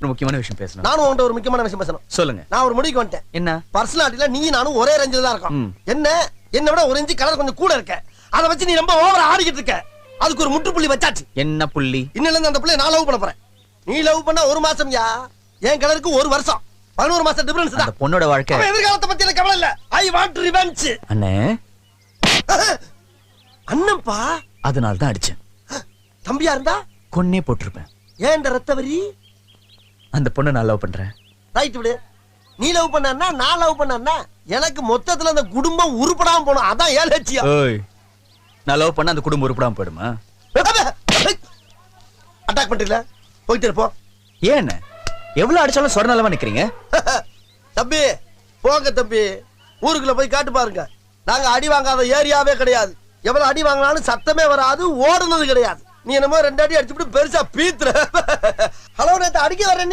ஒரு முக்கியமான விஷயம் பேசணும். நானும் உன்கிட்ட ஒரு முக்கியமான விஷயம் பேசணும். சொல்லுங்க. நான் ஒரு முடிவுக்கு வந்துட்டேன். என்ன? பர்சனாலிட்டில நீ நானும் ஒரே ரேஞ்சில தான் இருக்கோம். என்ன விட ஒரு இன்ச் கலர் கொஞ்சம் கூட இருக்க. அத வச்சு நீ ரொம்ப ஓவரா ஆடிக்கிட்டு இருக்க. அதுக்கு ஒரு முற்றுப்புள்ளி வச்சாச்சு. என்ன புள்ளி? இன்னில இருந்து அந்த புள்ளைய நான் லவ் பண்ண போறேன். நீ லவ் பண்ணா ஒரு மாசம்யா. என் கலருக்கு ஒரு வருஷம். 11 மாசம் டிஃபரன்ஸ் தான். அந்த பொண்ணோட வாழ்க்கை. அவ எதிர்காலத்தை பத்தி எனக்கு கவலை இல்ல. I want revenge. அண்ணே. அண்ணன்பா. அதனால தான் அடிச்சேன். தம்பியா இருந்தா கொன்னே போட்டுருப்பேன். ஏன் இந்த ரத்தவரி? அந்த பொண்ணை நான் லவ் பண்றேன். ரைட் விடு. நீ லவ் பண்ணா நான் லவ் பண்ணா எனக்கு மொத்தத்துல அந்த குடும்பம் உருப்படாம போணும். அதான் ஏன் லட்சியம். ஓய். நான் லவ் பண்ணா அந்த குடும்பம் உருப்படாம போயிடுமா? அட்டாக் பண்றீல? போயிட்டு இருப்போம். ஏன் எவ்வளவு அடிச்சாலும் சொரணலமா நிக்கிறீங்க? தம்பி போங்க தம்பி. ஊருக்குள்ள போய் காட்டு பாருங்க. நாங்க அடி வாங்காத ஏரியாவே கிடையாது. எவ்வளவு அடி வாங்கினாலும் சத்தமே வராது, ஓடுனது கிடையாது. நீ என்னமோ 2 அடி அடிச்சுட்டு பெருசா பீத்துற. ஹலோ நேத்து அடிக்க வர நீ